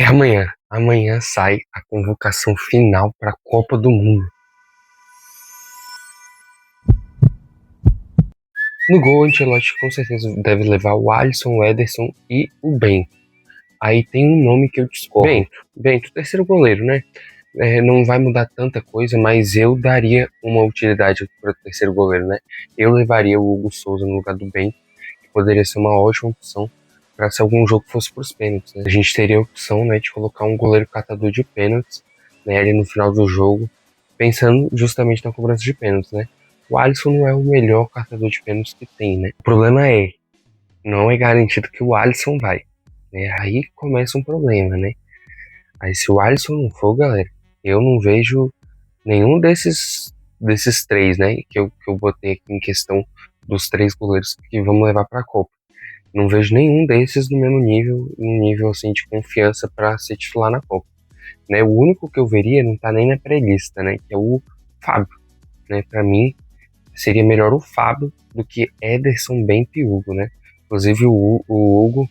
É amanhã. Amanhã sai a convocação final para a Copa do Mundo. No gol, o Ancelotti com certeza deve levar o Alisson, o Ederson e o Bento. Aí tem um nome que eu discordo. Bento, terceiro goleiro, né? Não vai mudar tanta coisa, mas eu daria uma utilidade para o terceiro goleiro, né? Eu levaria o Hugo Souza no lugar do Bento, que poderia ser uma ótima opção para se algum jogo fosse para os pênaltis, né? A gente teria a opção, né, de colocar um goleiro catador de pênaltis, né, ali no final do jogo, pensando justamente na cobrança de pênaltis, né? O Alisson não é o melhor catador de pênaltis que tem, né? O problema não é garantido que o Alisson vai, né? Aí começa um problema, né? Aí se o Alisson não for, galera, eu não vejo nenhum desses três, né, que eu botei aqui em questão dos três goleiros que vamos levar para a Copa. Não vejo nenhum desses no mesmo nível, um nível assim de confiança para ser titular na Copa, né? O único que eu veria não tá nem na pré-lista, né, que é o Fábio, né? Para mim seria melhor o Fábio do que Ederson, Bento e Hugo, né? Inclusive o Hugo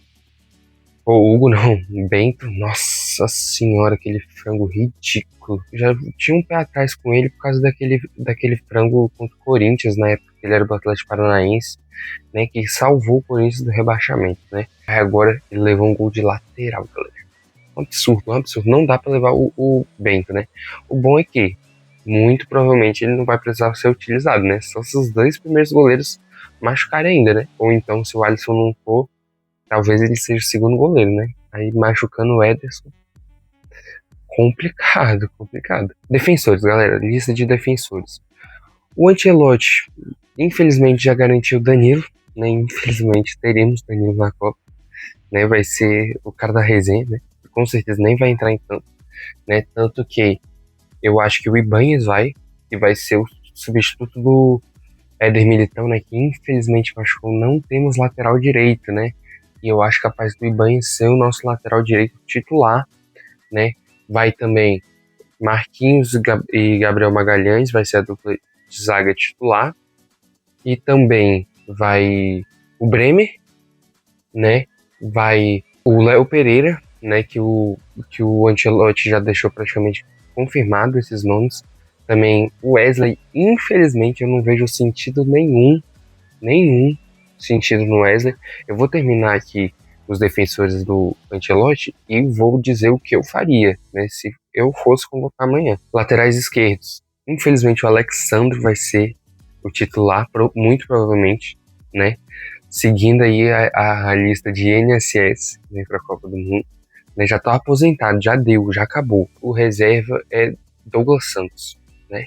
não, o Bento, nossa senhora, aquele frango ridículo. Já tinha um pé atrás com ele por causa daquele frango contra o Corinthians, na época que ele era do Atlético Paranaense, né, que salvou o Corinthians do rebaixamento, né? Aí agora ele levou um gol de lateral, galera. Um absurdo, um absurdo. Não dá pra levar o Bento, né? O bom é que, muito provavelmente, ele não vai precisar ser utilizado, né? Só se os dois primeiros goleiros machucarem ainda, né? Ou então, se o Alisson não for, talvez ele seja o segundo goleiro, né? Aí machucando o Ederson. Complicado, complicado. Defensores, galera. Lista de defensores. O Ancelotti, infelizmente, já garantiu o Danilo, né? Infelizmente, teremos Danilo na Copa, né? Vai ser o cara da resenha, né? Com certeza nem vai entrar em campo, né? Tanto que eu acho que o Ibanez que vai ser o substituto do Éder Militão, né? Que infelizmente machucou. Não temos lateral direito, né? E eu acho capaz do Ibanez ser o nosso lateral direito titular, né? Vai também Marquinhos e Gabriel Magalhães, vai ser a dupla de zaga titular. E também vai o Bremer, né? Vai o Léo Pereira, né? Que o Ancelotti já deixou praticamente confirmado esses nomes. Também o Wesley, infelizmente eu não vejo sentido nenhum sentido no Wesley. Eu vou terminar aqui os defensores do Ancelotti e vou dizer o que eu faria, né, se eu fosse convocar amanhã. Laterais esquerdos. Infelizmente o Alexandre vai ser o titular, muito provavelmente, né? Seguindo aí a lista de NSS, né, para a Copa do Mundo. Né, já tá aposentado, já deu, já acabou. O reserva é Douglas Santos, né?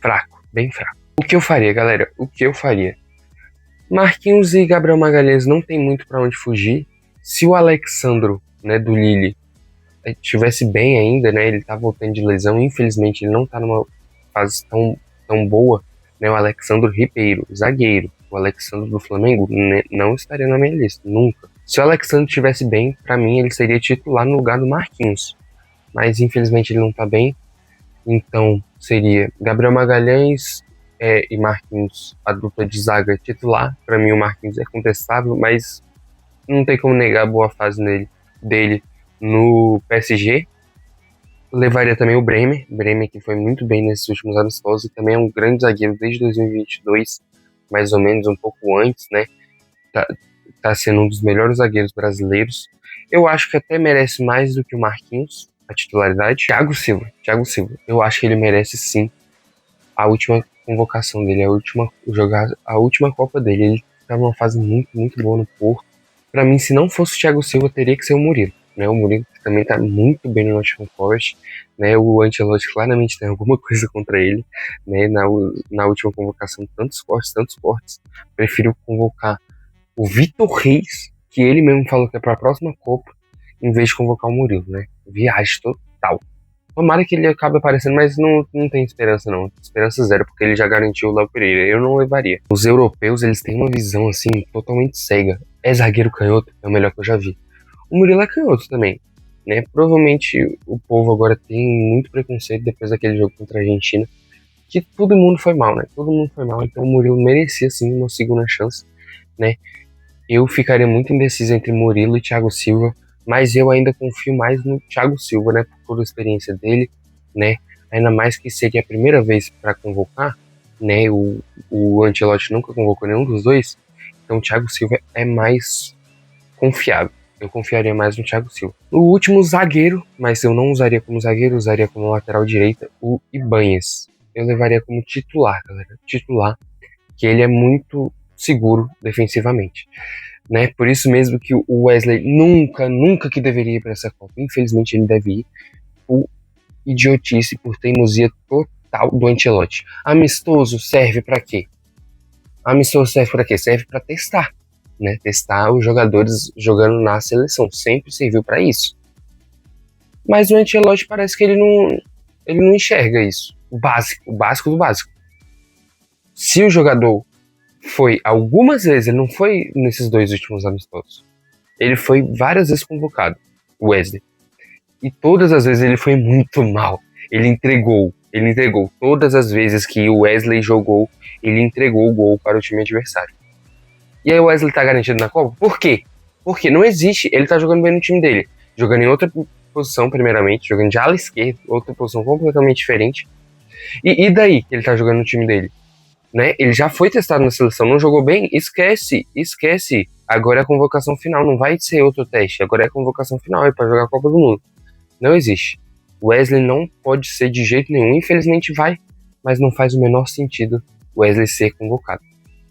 Fraco, bem fraco. O que eu faria, galera? O que eu faria? Marquinhos e Gabriel Magalhães não tem muito para onde fugir. Se o Alexandro, né, do Lille, estivesse bem ainda, né, ele tá voltando de lesão, infelizmente ele não tá numa fase tão boa, né, o Alexandro Ribeiro, zagueiro, o Alexandro do Flamengo, né, não estaria na minha lista, nunca. Se o Alexandro estivesse bem, para mim ele seria titular no lugar do Marquinhos, mas infelizmente ele não tá bem, então seria Gabriel Magalhães e Marquinhos, a dupla de zaga titular. Para mim o Marquinhos é contestável, mas não tem como negar a boa fase dele no PSG. Levaria também o Bremer que foi muito bem nesses últimos amistosos e também é um grande zagueiro desde 2022, mais ou menos um pouco antes, né? Tá sendo um dos melhores zagueiros brasileiros. Eu acho que até merece mais do que o Marquinhos, a titularidade. Thiago Silva. Eu acho que ele merece sim a última convocação dele, a última Copa dele. Ele tá numa fase muito boa no Porto. Pra mim, se não fosse o Thiago Silva, teria que ser o Murilo, né? O Murilo também tá muito bem no Nottingham Forest, né? O Ancelotti claramente tem alguma coisa contra ele, né? Na última convocação, tantos cortes. Prefiro convocar o Vitor Reis, que ele mesmo falou que é pra próxima Copa, em vez de convocar o Murilo, né? Viagem total. Tomara que ele acabe aparecendo, mas não tem esperança não. Esperança zero, porque ele já garantiu o Léo Pereira. Eu não levaria. Os europeus, eles têm uma visão, assim, totalmente cega. É zagueiro canhoto, é o melhor que eu já vi. O Murilo é canhoto também, né? Provavelmente o povo agora tem muito preconceito depois daquele jogo contra a Argentina, que todo mundo foi mal, né? Todo mundo foi mal, então o Murilo merecia, sim, uma segunda chance, né? Eu ficaria muito indeciso entre Murilo e Thiago Silva, mas eu ainda confio mais no Thiago Silva, né, por toda a experiência dele, né, ainda mais que seria a primeira vez para convocar, né, o Ancelotti nunca convocou nenhum dos dois, então o Thiago Silva é mais confiável. Eu confiaria mais no Thiago Silva. O último zagueiro, mas eu não usaria como zagueiro, usaria como lateral direita, o Ibanez. Eu levaria como titular, galera. Titular, que ele é muito seguro defensivamente, né? Por isso mesmo que o Wesley nunca que deveria ir para essa Copa. Infelizmente ele deve ir por idiotice, por teimosia total do Ancelotti. Amistoso serve para quê? Amistoso serve para quê? Serve para testar, né? Testar os jogadores jogando na seleção. Sempre serviu para isso. Mas o Ancelotti parece que ele não enxerga isso. O básico do básico. Se o jogador foi algumas vezes, ele não foi nesses 2 últimos amistosos. Ele foi várias vezes convocado, o Wesley. E todas as vezes ele foi muito mal. Ele entregou todas as vezes que o Wesley jogou, ele entregou o gol para o time adversário. E aí o Wesley tá garantido na Copa? Por quê? Porque não existe, ele tá jogando bem no time dele, jogando em outra posição primeiramente, jogando de ala esquerda, outra posição completamente diferente. E daí que ele tá jogando no time dele? Né? Ele já foi testado na seleção, não jogou bem? Esquece. Agora é a convocação final, não vai ser outro teste. Agora é a convocação final, é para jogar a Copa do Mundo. Não existe. Wesley não pode ser de jeito nenhum, infelizmente vai, mas não faz o menor sentido o Wesley ser convocado.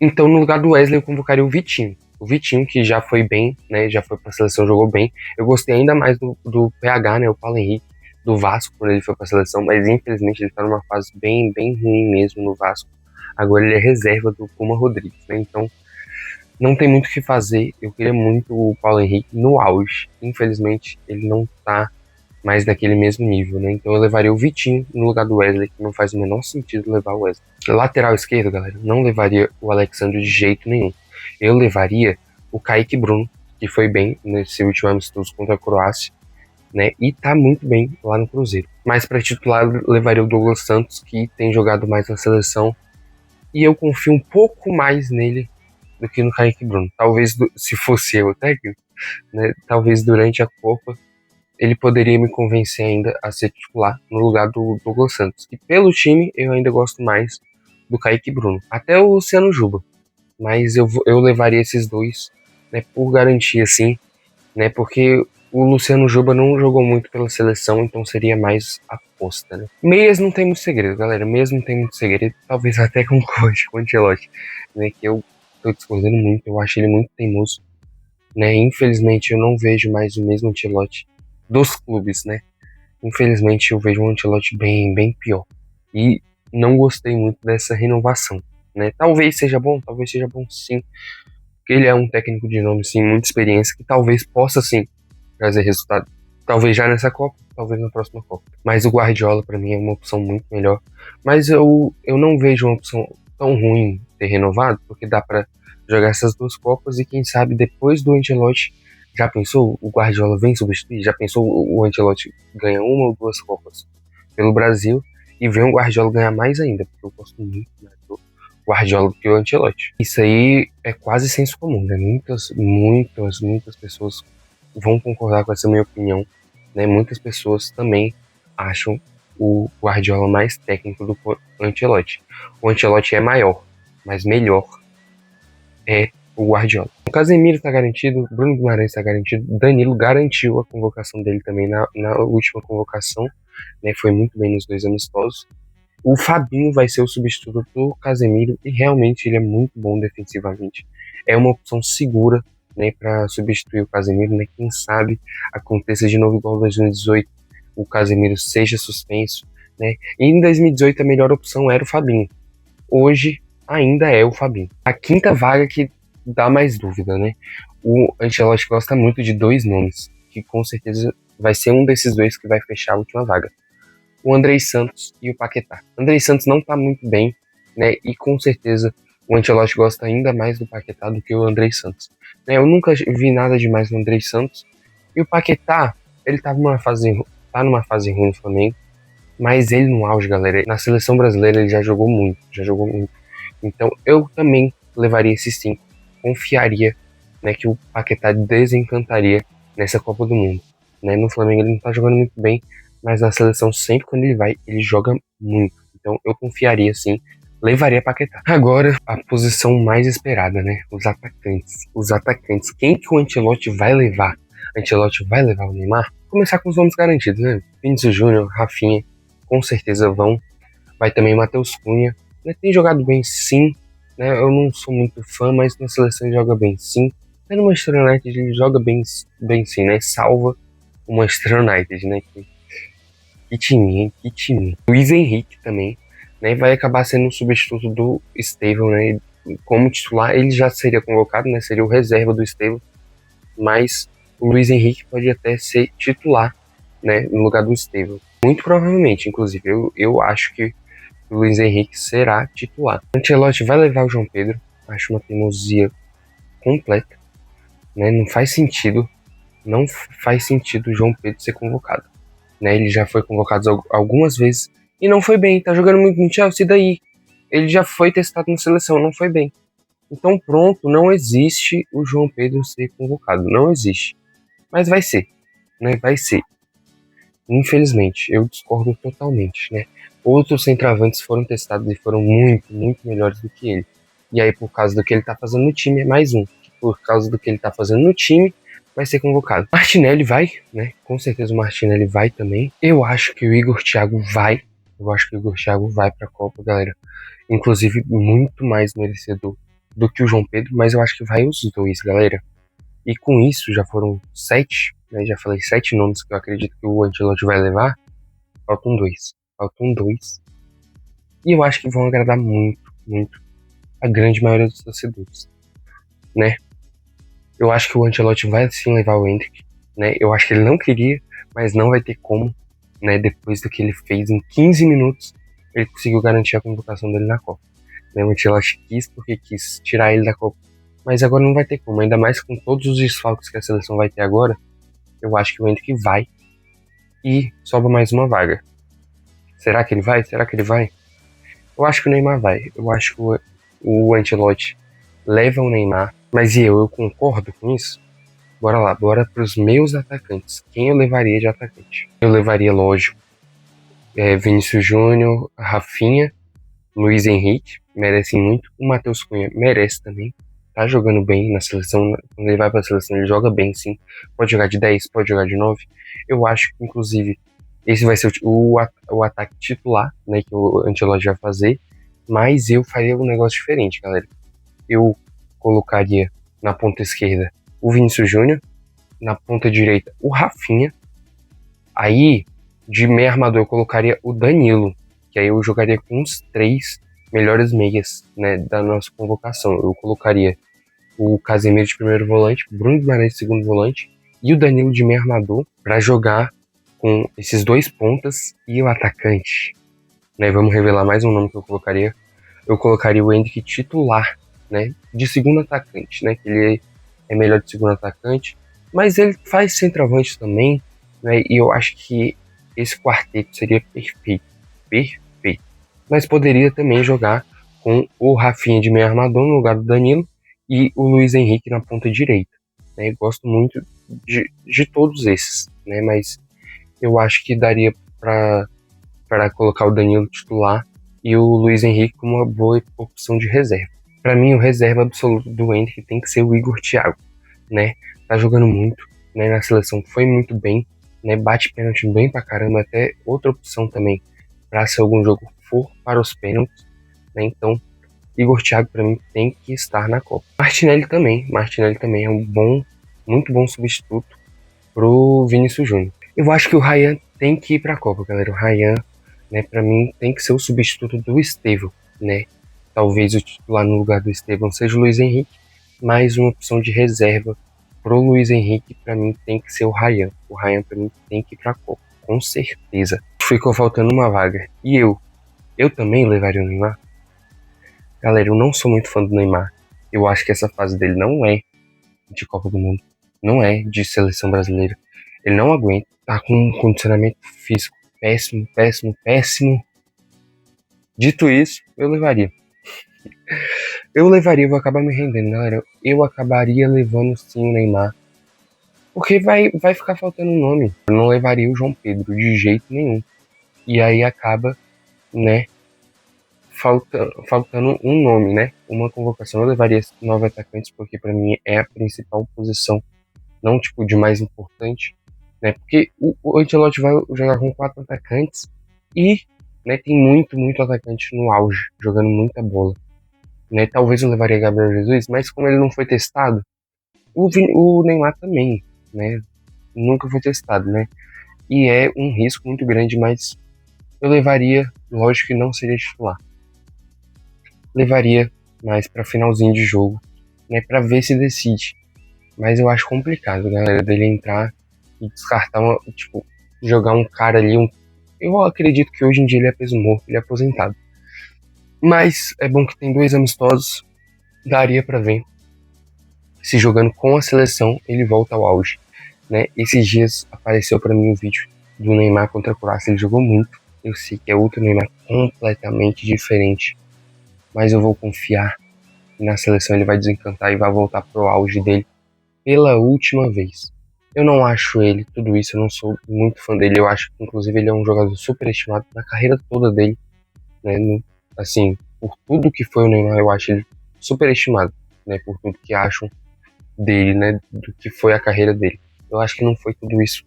Então, no lugar do Wesley, eu convocaria o Vitinho. O Vitinho, que já foi bem, né? Já foi pra seleção, jogou bem. Eu gostei ainda mais do PH, né? O Paulo Henrique, do Vasco, quando ele foi pra seleção, mas infelizmente ele tá numa fase bem ruim mesmo no Vasco. Agora ele é reserva do Puma Rodrigues, né? Então, não tem muito o que fazer. Eu queria muito o Paulo Henrique no auge. Infelizmente, ele não tá mais daquele mesmo nível, né? Então eu levaria o Vitinho no lugar do Wesley, que não faz o menor sentido levar o Wesley. Lateral esquerdo, galera, não levaria o Alexandre de jeito nenhum. Eu levaria o Kaique Bruno, que foi bem nesse último amistoso contra a Croácia, né? E tá muito bem lá no Cruzeiro. Mas para titular, eu levaria o Douglas Santos, que tem jogado mais na seleção, e eu confio um pouco mais nele do que no Kaique Bruno. Talvez, se fosse eu o técnico, né? Talvez durante a Copa ele poderia me convencer ainda a ser titular no lugar do Douglas Santos. E pelo time, eu ainda gosto mais do Kaique Bruno. Até o Luciano Juba. Mas eu levaria esses dois, né, por garantia, assim, né, porque o Luciano Juba não jogou muito pela seleção, então seria mais aposta, né. Meias não tem muito segredo, galera. Meias não tem muito segredo. Talvez até concorde com o Ancelotti, né, que eu tô discordando muito. Eu acho ele muito teimoso, né. Infelizmente, eu não vejo mais o mesmo Ancelotti dos clubes, né? Infelizmente eu vejo um Ancelotti bem pior. E não gostei muito dessa renovação, né? Talvez seja bom sim. Porque ele é um técnico de nome, sim, muita experiência, que talvez possa sim trazer resultado. Talvez já nessa Copa, talvez na próxima Copa. Mas o Guardiola para mim é uma opção muito melhor. Mas eu não vejo uma opção tão ruim ter renovado, porque dá para jogar essas 2 Copas e quem sabe depois do Ancelotti. Já pensou o Guardiola vem substituir? Já pensou o Ancelotti ganha 1 ou 2 Copas pelo Brasil e vem o Guardiola ganhar mais ainda? Porque eu gosto muito mais do Guardiola do que o Ancelotti. Isso aí é quase senso comum, né? Muitas pessoas vão concordar com essa minha opinião, né? Muitas pessoas também acham o Guardiola mais técnico do que o Ancelotti. O Ancelotti é maior, mas melhor é o Guardiola. O Casemiro está garantido, Bruno Guimarães está garantido, Danilo garantiu a convocação dele também na última convocação, né, foi muito bem nos 2 amistosos. O Fabinho vai ser o substituto do Casemiro e realmente ele é muito bom defensivamente. É uma opção segura, né, para substituir o Casemiro, né? Quem sabe aconteça de novo igual em 2018, o Casemiro seja suspenso, né? E em 2018 a melhor opção era o Fabinho. Hoje ainda é o Fabinho. A quinta vaga que dá mais dúvida, né? O Ancelotti gosta muito de 2 nomes, que com certeza vai ser um desses 2 que vai fechar a última vaga. O Andrei Santos e o Paquetá. O Andrei Santos não tá muito bem, né? E com certeza o Ancelotti gosta ainda mais do Paquetá do que o Andrei Santos. Né? Eu nunca vi nada demais no Andrei Santos. E o Paquetá, ele tá numa fase ruim no Flamengo, mas ele no auge, galera, na seleção brasileira ele já jogou muito. Então eu também levaria esses 5. Confiaria, né, que o Paquetá desencantaria nessa Copa do Mundo, né? No Flamengo ele não tá jogando muito bem, mas na seleção sempre quando ele vai, ele joga muito. Então eu confiaria sim, levaria Paquetá. Agora, a posição mais esperada, né? Os atacantes. Os atacantes. Quem que o Ancelotti vai levar? Ancelotti vai levar o Neymar? Vou começar com os nomes garantidos, né? Vinícius Júnior, Rafinha, com certeza vão. Vai também Matheus Cunha. Né? Tem jogado bem sim, né? Eu não sou muito fã, mas na seleção ele joga bem sim. Até no Manchester United ele joga bem, bem sim, né? Salva o Manchester United, né? Que time, hein? Que time. Luiz Henrique também, né? Vai acabar sendo um substituto do Estevão, né? Como titular, ele já seria convocado, né? Seria o reserva do Estevão, mas o Luiz Henrique pode até ser titular, né? No lugar do Estevão. Muito provavelmente, inclusive. Eu acho que o Luiz Henrique será titular. Ancelotti vai levar o João Pedro. Acho uma teimosia completa, né? Não faz sentido. Não faz sentido o João Pedro ser convocado. Né? Ele já foi convocado algumas vezes e não foi bem. Tá jogando muito no Chelsea, daí ele já foi testado na seleção, não foi bem. Então pronto, não existe o João Pedro ser convocado, não existe. Mas vai ser, né? Vai ser. Infelizmente, eu discordo totalmente, né? Outros centroavantes foram testados e foram muito, muito melhores do que ele. E aí, por causa do que ele tá fazendo no time, é mais um. Por causa do que ele tá fazendo no time, vai ser convocado. Martinelli vai, né? Com certeza o Martinelli vai também. Eu acho que o Igor Thiago vai. Eu acho que o Igor Thiago vai pra Copa, galera. Inclusive, muito mais merecedor do que o João Pedro, mas eu acho que vai os dois, galera. E com isso, já foram 7, né? Já falei 7 nomes que eu acredito que o Ancelotti vai levar. Faltam 2. Faltam 2. E eu acho que vão agradar muito, muito a grande maioria dos torcedores, né? Eu acho que o Ancelotti vai sim levar o Endrick, né? Eu acho que ele não queria, mas não vai ter como, né? Depois do que ele fez em 15 minutos, ele conseguiu garantir a convocação dele na Copa. Né? O Ancelotti quis porque quis tirar ele da Copa, mas agora não vai ter como, ainda mais com todos os desfalques que a seleção vai ter agora. Eu acho que o Endrick vai e sobra mais uma vaga. Será que ele vai? Será que ele vai? Eu acho que o Neymar vai. Eu acho que o Ancelotti leva o Neymar. Mas e eu concordo com isso? Bora lá, bora pros meus atacantes. Quem eu levaria de atacante? Eu levaria, lógico, Vinícius Júnior, Rafinha, Luiz Henrique, merecem muito. O Matheus Cunha merece também. Tá jogando bem na seleção. Quando ele vai pra seleção, ele joga bem, sim. Pode jogar de 10, pode jogar de 9. Eu acho que, inclusive, esse vai ser o ataque titular, né? Que o Ancelotti vai fazer. Mas eu faria um negócio diferente, galera. Eu colocaria na ponta esquerda o Vinícius Júnior. Na ponta direita, o Rafinha. Aí, de meio armador, eu colocaria o Danilo. Que aí eu jogaria com os 3 melhores meias, né, da nossa convocação. Eu colocaria o Casemiro de primeiro volante, Bruno Guimarães de segundo volante e o Danilo de meio armador para jogar com esses 2 pontas e o atacante. Né, vamos revelar mais um nome que eu colocaria. Eu colocaria o Endrick titular, né, de segundo atacante, né, que ele é melhor de segundo atacante, mas ele faz centroavante também, né, e eu acho que esse quarteto seria perfeito, perfeito. Mas poderia também jogar com o Rafinha de meio armador no lugar do Danilo e o Luiz Henrique na ponta direita. Né? Gosto muito de todos esses, né? Mas eu acho que daria para colocar o Danilo titular e o Luiz Henrique como uma boa opção de reserva. Para mim, o reserva absoluto do Endrick tem que ser o Igor Thiago, né? Tá jogando muito, né? Na seleção foi muito bem, né? Bate pênalti bem pra caramba, até outra opção também para se algum jogo for para os pênaltis, né? Então, Igor Thiago para mim tem que estar na Copa. Martinelli também é um bom, muito bom substituto pro Vinícius Júnior. Eu acho que o Ryan tem que ir pra Copa, galera. O Ryan, né, para mim tem que ser o substituto do Estevão, né? Talvez o titular no lugar do Estevão seja o Luiz Henrique, mais uma opção de reserva pro Luiz Henrique para mim tem que ser o Ryan. O Ryan para mim tem que ir pra Copa, com certeza. Ficou faltando uma vaga. E eu também levaria o Neymar. Galera, eu não sou muito fã do Neymar. Eu acho que essa fase dele não é de Copa do Mundo, não é de seleção brasileira. Ele não aguenta, tá com um condicionamento físico péssimo, péssimo, péssimo. Dito isso, eu levaria. Eu vou acabar me rendendo, galera. Eu acabaria levando sim o Neymar. Porque vai ficar faltando nome. Eu não levaria o João Pedro de jeito nenhum. E aí acaba, né, faltando um nome, né? Uma convocação. Eu levaria 9 atacantes, porque pra mim é a principal posição, não tipo de mais importante, né? Porque o Ancelotti vai jogar com 4 atacantes e, né, tem muito atacante no auge, jogando muita bola. Né? Talvez eu levaria Gabriel Jesus, mas como ele não foi testado, o Neymar também, né? Nunca foi testado, né? E é um risco muito grande, mas eu levaria, lógico que não seria titular. Levaria mais para finalzinho de jogo, né, para ver se decide. Mas eu acho complicado, galera, dele entrar e descartar tipo, jogar um cara ali, eu acredito que hoje em dia ele é peso morto, ele é aposentado. Mas é bom que tem 2 amistosos, daria para ver se jogando com a seleção ele volta ao auge, né? Esses dias apareceu para mim um vídeo do Neymar contra a Croácia, ele jogou muito. Eu sei que é outro Neymar completamente diferente, mas eu vou confiar na seleção, ele vai desencantar e vai voltar pro auge dele pela última vez. Eu não acho ele tudo isso, eu não sou muito fã dele, eu acho que inclusive ele é um jogador super estimado na carreira toda dele, né? Assim, por tudo que foi o Neymar, eu acho ele super estimado, né? Por tudo que acham dele, né? Do que foi a carreira dele. Eu acho que não foi tudo isso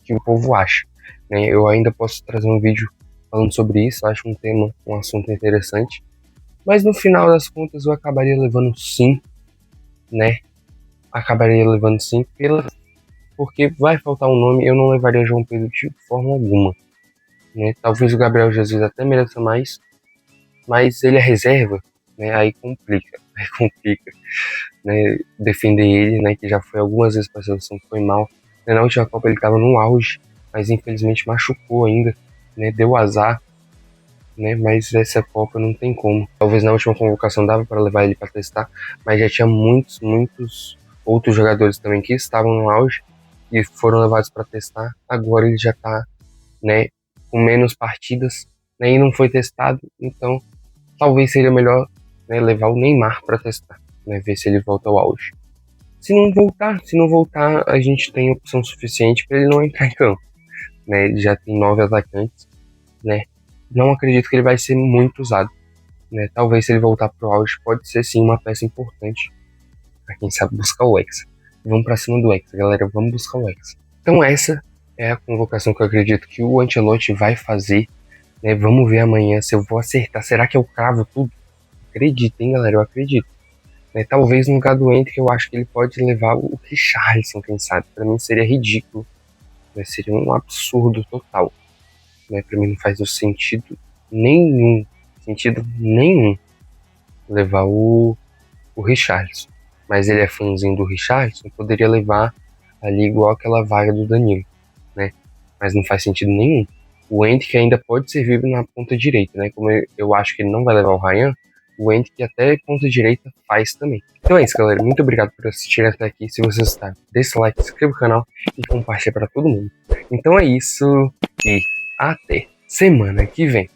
que o povo acha, né? Eu ainda posso trazer um vídeo falando sobre isso, acho um tema, um assunto interessante, mas no final das contas eu acabaria levando sim, né? Acabaria levando sim porque vai faltar um nome, eu não levaria João Pedro de forma alguma, né? Talvez o Gabriel Jesus até mereça mais, mas ele é reserva, né? Aí complica, aí complica, né? Defender ele, né? Que já foi algumas vezes para a seleção, foi mal. Na última Copa ele estava no auge, mas infelizmente machucou ainda, né? Deu azar, né? Mas essa Copa não tem como. Talvez na última convocação dava para levar ele para testar, mas já tinha muitos outros jogadores também que estavam no auge e foram levados para testar. Agora ele já tá, né, com menos partidas, né, e não foi testado, então talvez seria melhor, né, levar o Neymar para testar, né, ver se ele volta ao auge. Se não voltar, a gente tem opção suficiente para ele não entrar em campo, né? Ele já tem 9 atacantes, né? Não acredito que ele vai ser muito usado, né? Talvez se ele voltar pro auge, pode ser sim uma peça importante para quem sabe buscar o Hexa. Vamos para cima do Hexa, galera, vamos buscar o Hexa. Então essa é a convocação que eu acredito que o Ancelotti vai fazer, né? Vamos ver amanhã se eu vou acertar. Será que eu cravo tudo? Acreditem, galera, eu acredito. Né? Talvez no lugar do Enter, eu acho que ele pode levar o Richarlison, quem sabe. Para mim seria ridículo, né? Seria um absurdo total. Né? Para mim não faz nenhum sentido nenhum levar o Richarlison. Mas ele é fãzinho do Richarlison, poderia levar ali igual aquela vaga do Danilo, né? Mas não faz sentido nenhum. O Hendrick ainda pode servir na ponta direita, né? Como eu acho que ele não vai levar o Ryan, o Hendrick até ponta direita faz também. Então é isso, galera. Muito obrigado por assistir até aqui. Se você gostar, deixa o like, se inscreva no canal e compartilha para todo mundo. Então é isso e até semana que vem.